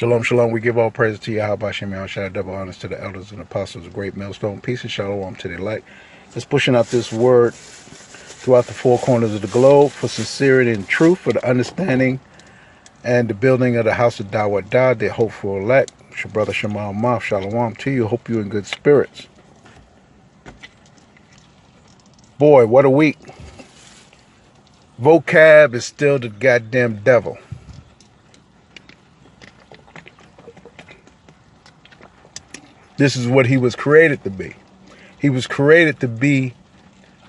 Shalom, shalom. We give all praise to Yahweh Shem Yahushua, double honors to the elders and apostles of Great Millstone. Peace and shalom to the elect. It's pushing out this word throughout the four corners of the globe for sincerity and truth, for the understanding and the building of the house of Dawadah, the hopeful elect. It's your brother Shemal Maf. Shalom to you. Hope you're in good spirits. Boy, what a week. Vocab is still the goddamn devil. This is what he was created to be. He was created to be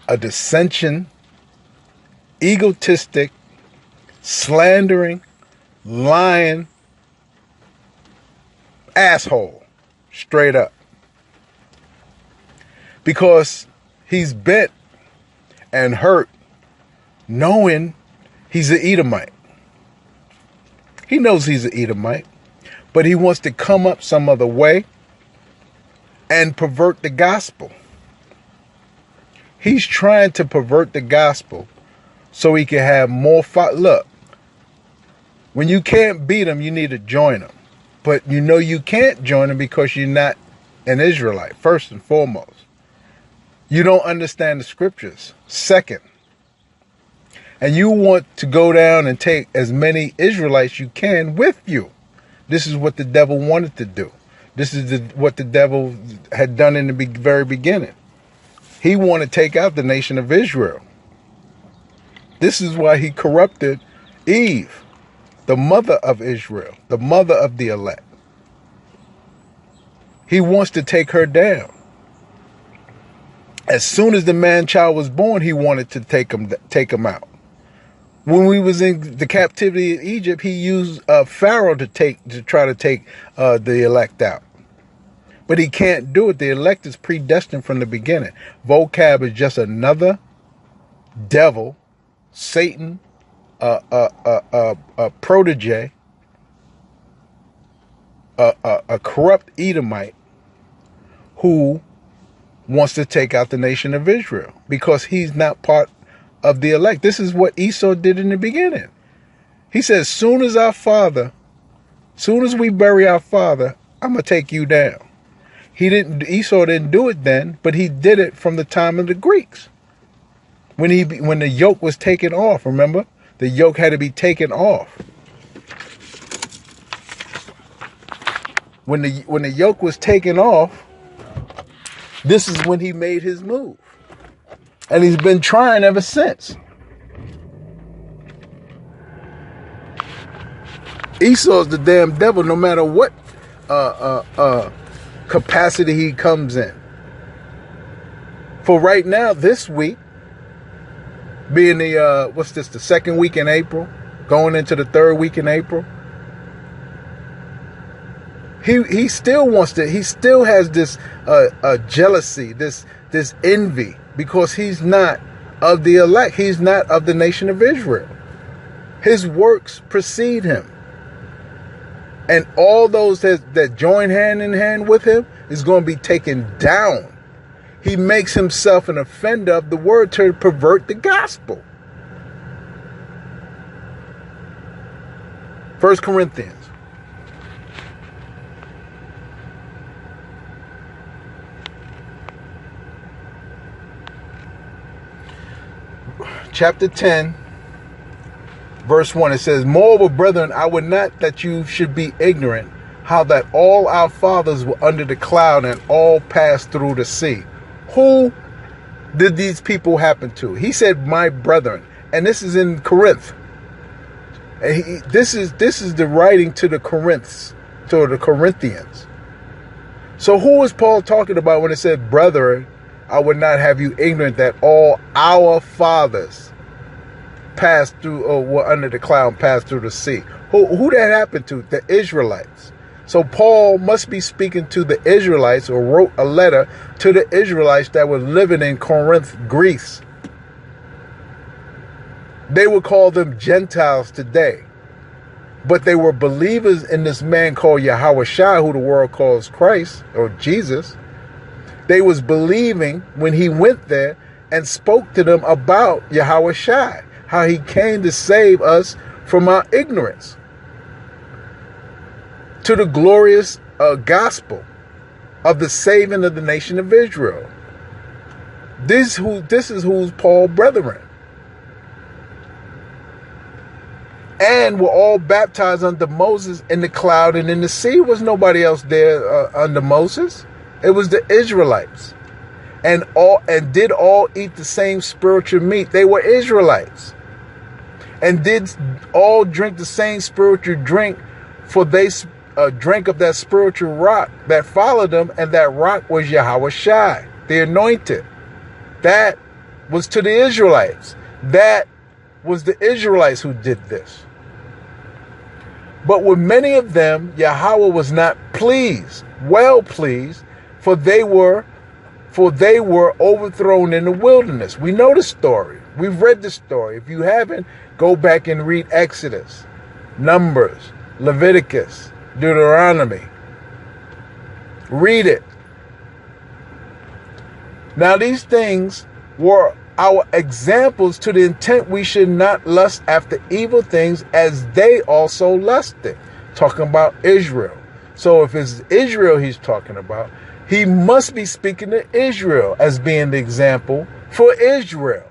a dissension, egotistic, slandering, lying asshole. Straight up. Because he's bent and hurt knowing he's an Edomite. He knows he's an Edomite, but he wants to come up some other way and pervert the gospel. He's trying to pervert the gospel so he can have more Look, when you can't beat him, you need to join him. But you know you can't join him because you're not an Israelite, first and foremost. You don't understand the scriptures, second. And you want to go down and take as many Israelites you can with you. This is what the devil wanted to do. This is what the devil had done in the very beginning. He wanted to take out the nation of Israel. This is why he corrupted Eve, the mother of Israel, the mother of the elect. He wants to take her down. As soon as the man-child was born, he wanted to take him out. When we was in the captivity in Egypt, he used Pharaoh to try to take the elect out. But he can't do it. The elect is predestined from the beginning. Vocab is just another devil, Satan, a protege, a corrupt Edomite who wants to take out the nation of Israel because he's not part of the elect. This is what Esau did in the beginning. He says, soon as we bury our father, I'm going to take you down. Esau didn't do it then, but he did it from the time of the Greeks. When the yoke was taken off, remember? The yoke had to be taken off. When the yoke was taken off, this is when he made his move. And he's been trying ever since. Esau's the damn devil no matter what capacity he comes in. For right now, this week, being the second week in April, going into the third week in April, he still has this jealousy, this envy, because he's not of the elect. He's not of the nation of Israel. His works precede him. And all those that join hand in hand with him is going to be taken down. He makes himself an offender of the word to pervert the gospel. 1 Corinthians. Chapter 10, verse 1, it says, moreover, brethren, I would not that you should be ignorant how that all our fathers were under the cloud and all passed through the sea. Who did these people happen to? He said, my brethren. And this is in Corinth. And this is the writing to the Corinthians. So who is Paul talking about when it said, brethren, I would not have you ignorant that all our fathers passed through, or were under the cloud, passed through the sea. Who that happened to? The Israelites. So Paul must be speaking to the Israelites, or wrote a letter to the Israelites that were living in Corinth, Greece. They would call them Gentiles today. But they were believers in this man called Yahushua, who the world calls Christ, or Jesus. They was believing when he went there and spoke to them about Yahushua, how he came to save us from our ignorance. to the glorious gospel of the saving of the nation of Israel. This is who's Paul brethren. And were all baptized under Moses in the cloud and in the sea. Was nobody else there under Moses. It was the Israelites. And did all eat the same spiritual meat. They were Israelites. And did all drink the same spiritual drink, for they drank of that spiritual rock that followed them, and that rock was Yahweh Shai, the anointed. That was to the Israelites. That was the Israelites who did this. But with many of them, Yahweh was not pleased, well pleased, for they were overthrown in the wilderness. We know the story. We've read the story. If you haven't, go back and read Exodus, Numbers, Leviticus, Deuteronomy. Read it. Now these things were our examples, to the intent we should not lust after evil things as they also lusted. Talking about Israel. So if it's Israel he's talking about, he must be speaking to Israel as being the example for Israel.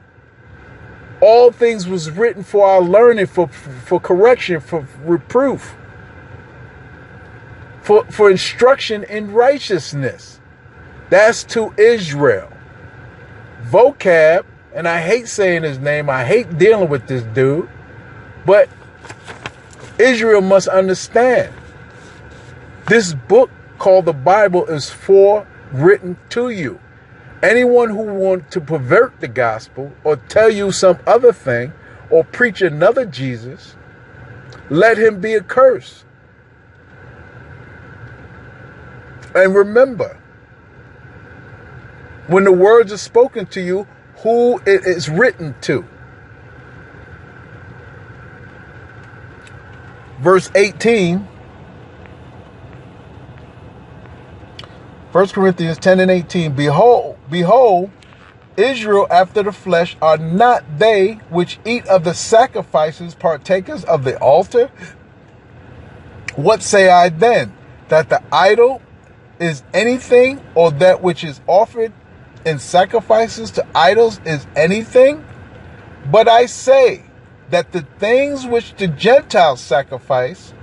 All things was written for our learning, for correction, for reproof, for instruction in righteousness. That's to Israel. Vocab, and I hate saying his name, I hate dealing with this dude, but Israel must understand. This book called the Bible is written to you. Anyone who wants to pervert the gospel or tell you some other thing or preach another Jesus, let him be accursed. And remember, when the words are spoken to you, who it is written to. Verse 18, 1 Corinthians 10 and 18, Behold, Israel after the flesh, are not they which eat of the sacrifices partakers of the altar? What say I then? That the idol is anything, or that which is offered in sacrifices to idols is anything? But I say that the things which the Gentiles sacrifice,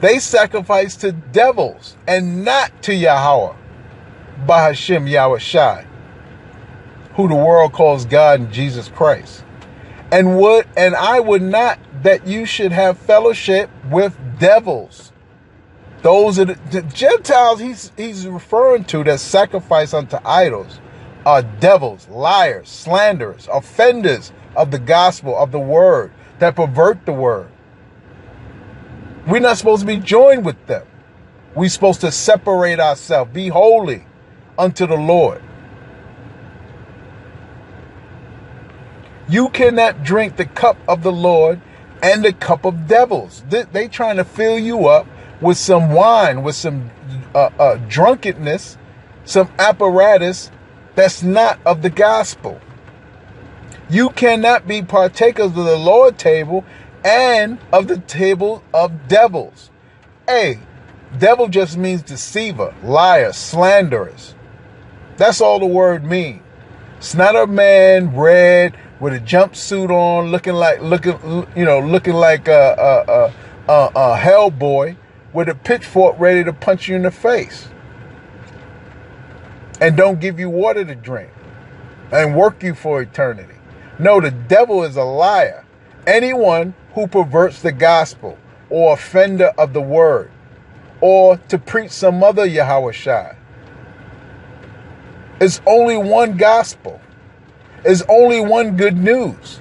they sacrifice to devils and not to Yahweh, Bahashem Yahweh Shai, who the world calls God and Jesus Christ. And I would not that you should have fellowship with devils. Those are the Gentiles he's referring to that sacrifice unto idols are devils, liars, slanderers, offenders of the gospel, of the word, that pervert the word. We're not supposed to be joined with them. We're supposed to separate ourselves, be holy unto the Lord. You cannot drink the cup of the Lord and the cup of devils. They trying to fill you up with some wine, with some drunkenness, some apparatus that's not of the gospel. You cannot be partakers of the Lord's table and of the table of devils. Hey, devil just means deceiver, liar, slanderers. That's all the word means. It's not a man red with a jumpsuit on, looking like a Hellboy with a pitchfork ready to punch you in the face, and don't give you water to drink and work you for eternity. No, the devil is a liar. Anyone who perverts the gospel or offender of the word, or to preach some other Yahweh Shai. It's only one gospel. It's only one good news.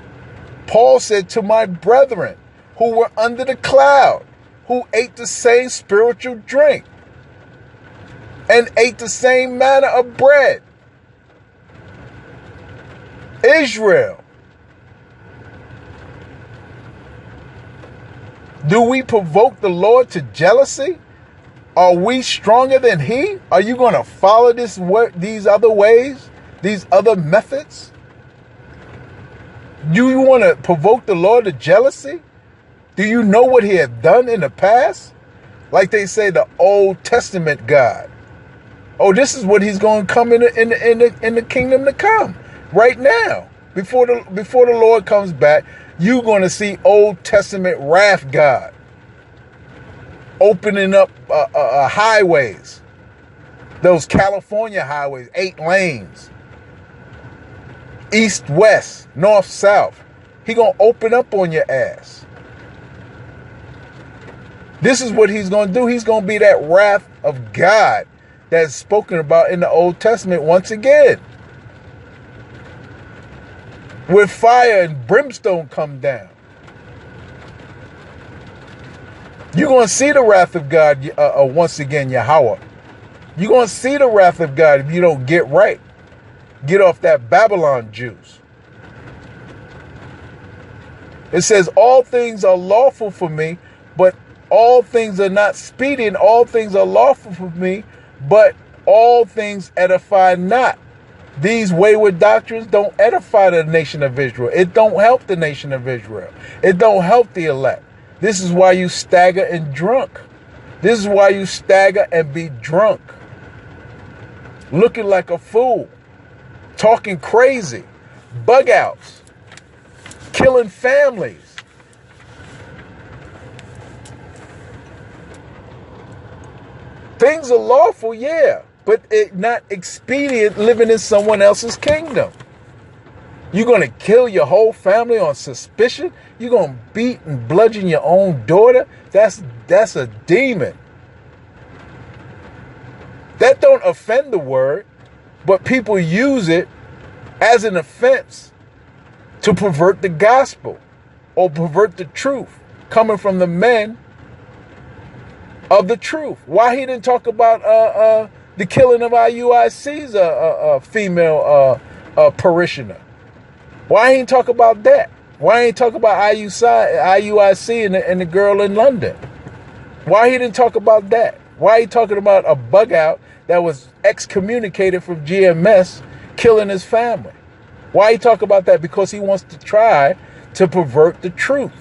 Paul said to my brethren who were under the cloud, who ate the same spiritual drink and ate the same manner of bread. Israel. Do we provoke the Lord to jealousy? Are we stronger than he? Are you going to follow these other ways, these other methods? Do you want to provoke the Lord to jealousy? Do you know what he had done in the past? Like they say, the Old Testament God. Oh, this is what he's going to come in the kingdom to come. Right now, before the Lord comes back, you're going to see Old Testament wrath God opening up highways. Those California highways, 8 lanes. East, west, north, south. He going to open up on your ass. This is what he's going to do. He's going to be that wrath of God that's spoken about in the Old Testament once again. Where fire and brimstone come down. You're going to see the wrath of God once again, Yahweh. You're going to see the wrath of God if you don't get right. Get off that Babylon juice. It says, all things are lawful for me, but all things are not speeding. All things are lawful for me, but all things edify not. These wayward doctrines don't edify the nation of Israel. It don't help the nation of Israel. It don't help the elect. This is why you stagger and drunk. This is why you stagger and be drunk. Looking like a fool. Talking crazy. Bug outs. Killing families. Things are lawful, yeah, but it's not expedient living in someone else's kingdom. You're going to kill your whole family on suspicion? You're going to beat and bludgeon your own daughter? That's a demon. That don't offend the word, but people use it as an offense to pervert the gospel or pervert the truth coming from the men of the truth. Why he didn't talk about the killing of IUIC's female parishioner? Why he didn't talk about that? Why he didn't talk about IUIC and the girl in London? Why he didn't talk about that? Why he talking about a bug out that was excommunicated from GMS killing his family? Why he talk about that? Because he wants to try to pervert the truth.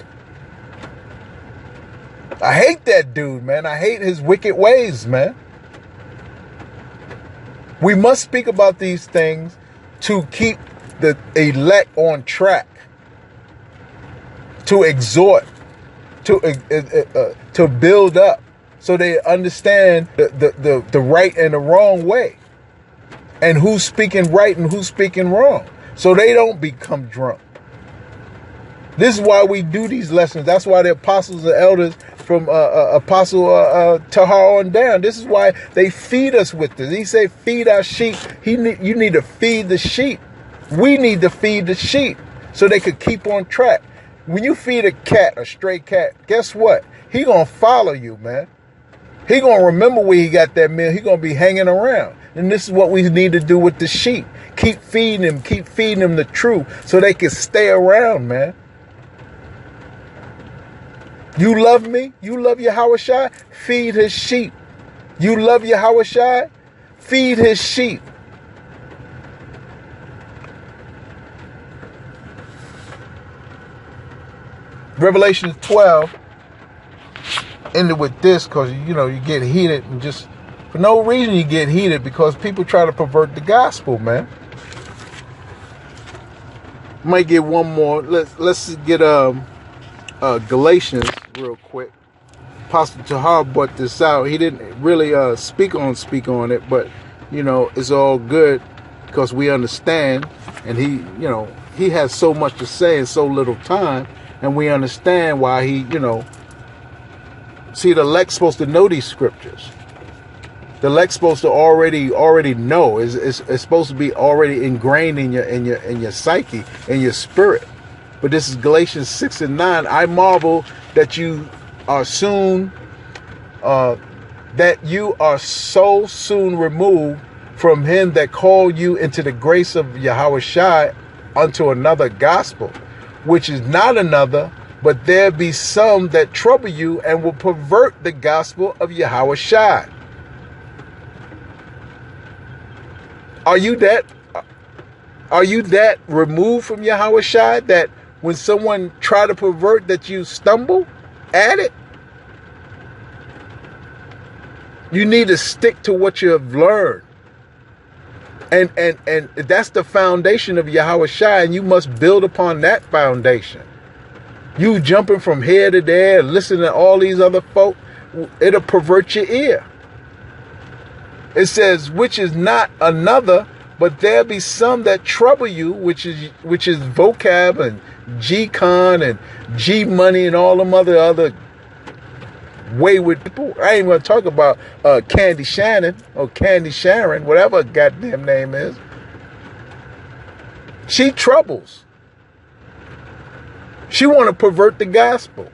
I hate that dude, man. I hate his wicked ways, man. We must speak about these things to keep the elect on track, to exhort, to build up, so they understand the right and the wrong way, and who's speaking right and who's speaking wrong, so they don't become drunk. This is why we do these lessons. That's why the apostles and elders from Apostle Tahar on down. This is why they feed us with this. He said, feed our sheep. You need to feed the sheep. We need to feed the sheep so they could keep on track. When you feed a cat, a stray cat, guess what? He gonna follow you, man. He gonna remember where he got that meal. He gonna be hanging around. And this is what we need to do with the sheep. Keep feeding them the truth so they can stay around, man. You love me? You love Yahushua? Feed his sheep. You love Yahushua? Feed his sheep. Revelation 12 ended with this because, you get heated and just for no reason you get heated because people try to pervert the gospel, man. Might get one more. Let's get Galatians real quick. Apostle Tahar brought this out. He didn't really speak on it, but it's all good because we understand, and he has so much to say in so little time, and we understand why he, see, the elect's supposed to know these scriptures. The elect's supposed to already know. It's supposed to be already ingrained in your psyche, in your spirit. But this is Galatians 6 and 9. I marvel that you are so soon removed from him that called you into the grace of Yahushua unto another gospel, which is not another, but there be some that trouble you and will pervert the gospel of Yahushua. Are you that removed from Yahushua that when someone try to pervert that you stumble at it? You need to stick to what you have learned. And that's the foundation of Yahweh Shai, and you must build upon that foundation. You jumping from here to there, listening to all these other folk, it'll pervert your ear. It says, which is not another, but there be some that trouble you, which is vocab and G-con and G-money and all them other wayward people. I ain't going to talk about Candy Shannon or Candy Sharon, whatever her goddamn name is. She troubles. She want to pervert the gospel.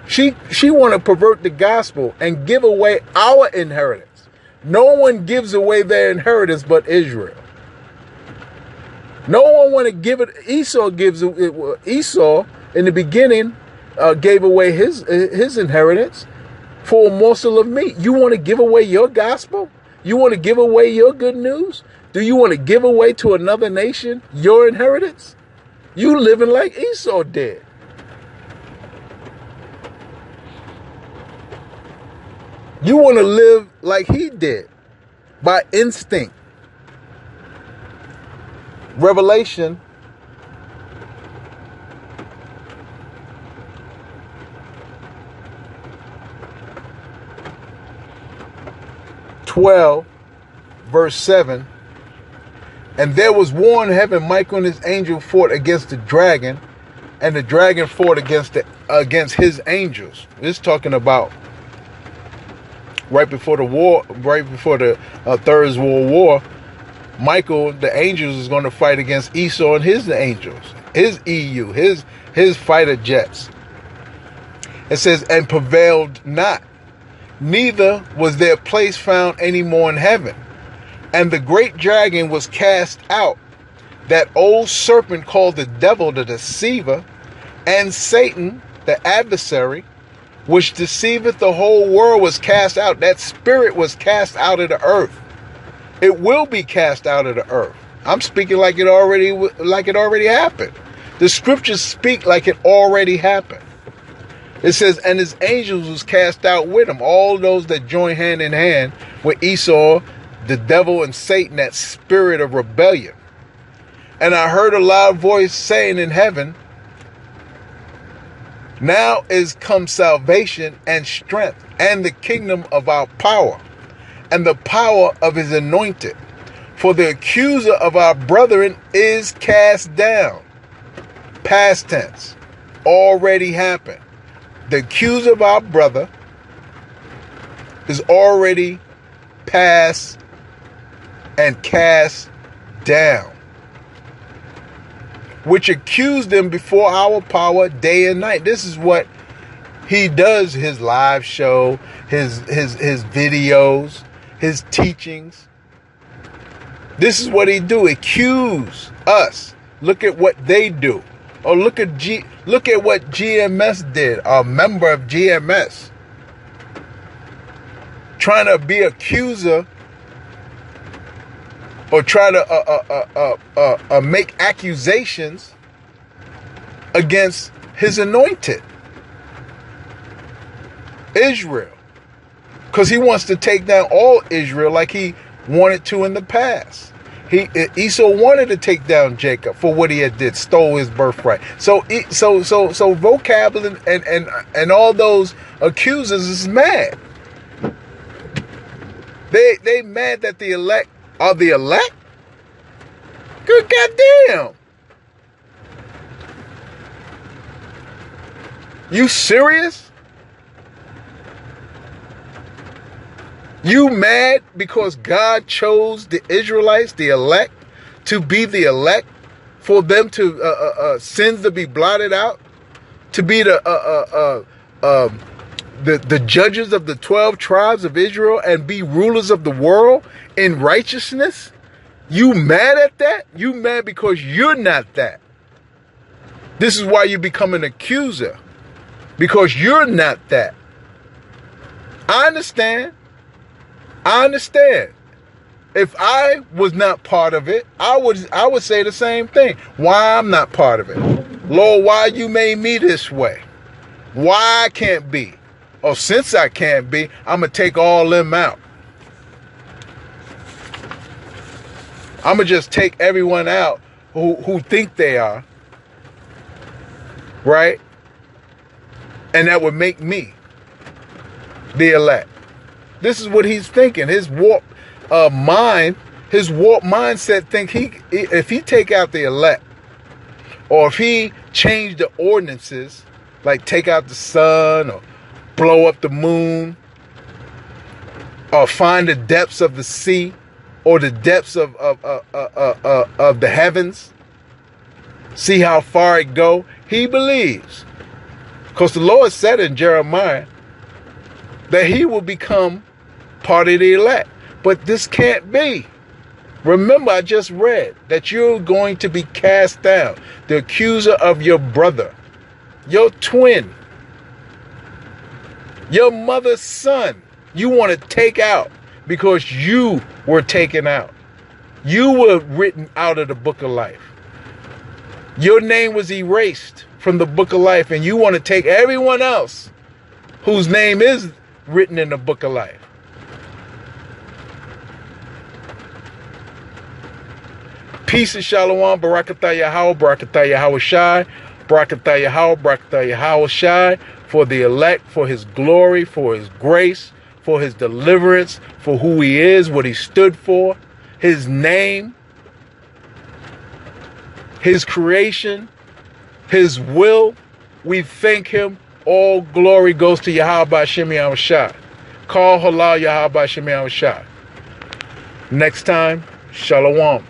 She want to pervert the gospel and give away our inheritance. No one gives away their inheritance but Israel. No one want to give it. Esau in the beginning gave away his inheritance for a morsel of meat. You want to give away your gospel? You want to give away your good news? Do you want to give away to another nation your inheritance? You living like Esau did. You want to live like he did, by instinct. Revelation 12, verse 7. And there was war in heaven. Michael and his angel fought against the dragon, and the dragon fought against his angels. This is talking about right before the war, right before the Third World War. Michael, the angels, is going to fight against Esau and his angels, his EU, his fighter jets. It says, and prevailed not, neither was their place found any more in heaven. And the great dragon was cast out, that old serpent called the devil, the deceiver, and Satan, the adversary, which deceiveth the whole world, was cast out. That spirit was cast out of the earth. It will be cast out of the earth. I'm speaking like it already happened. The scriptures speak like it already happened. It says, and his angels was cast out with him. All those that join hand in hand with Esau, the devil, and Satan, that spirit of rebellion. And I heard a loud voice saying in heaven, now is come salvation and strength and the kingdom of our power and the power of his anointed. For the accuser of our brethren is cast down. Past tense. Already happened. The accuser of our brother is already past and cast down, which accused them before our power day and night. This is what he does, his live show, his videos, his teachings. This is what he do, accuse us. Look at what they do. Or look at what GMS did, a member of GMS. Trying to be accuser or try to make accusations against his anointed, Israel. Because he wants to take down all Israel like he wanted to in the past. Esau wanted to take down Jacob for what he had did, stole his birthright. So vocab and all those accusers is mad. They mad that the elect are the elect? Good goddamn. You serious? You mad because God chose the Israelites, the elect, to be the elect, for them to sins to be blotted out, to be the judges of the 12 tribes of Israel and be rulers of the world in righteousness? You mad at that? You mad because you're not that. This is why you become an accuser, because you're not that. I understand. If I was not part of it, I would say the same thing. Why I'm not part of it? Lord, why you made me this way? Why I can't be? Oh, since I can't be, I'm going to take all them out. I'm going to just take everyone out who think they are. Right? And that would make me the elect. This is what he's thinking. His warped mind, his warped mindset think if he take out the elect, or if he change the ordinances, like take out the sun or blow up the moon, or find the depths of the sea, or the depths of the heavens, see how far it go, he believes. Because the Lord said in Jeremiah that he will become part of the elect. But this can't be. Remember, I just read that you're going to be cast down. The accuser of your brother, your twin, your mother's son, you want to take out because you were taken out. You were written out of the book of life. Your name was erased from the book of life, and you want to take everyone else whose name is written in the book of life. Peace and shalom, barakatah Yahweh, barakatah Yahweh Shai, barakatah Yahweh, barakatah Yahweh Shai, for the elect, for his glory, for his grace, for his deliverance, for who he is, what he stood for, his name, his creation, his will. We thank him. All glory goes to Yahweh Hashem Yahweh Shai. Call halal Yahweh Hashem Yahweh Shai. Next time, shalom.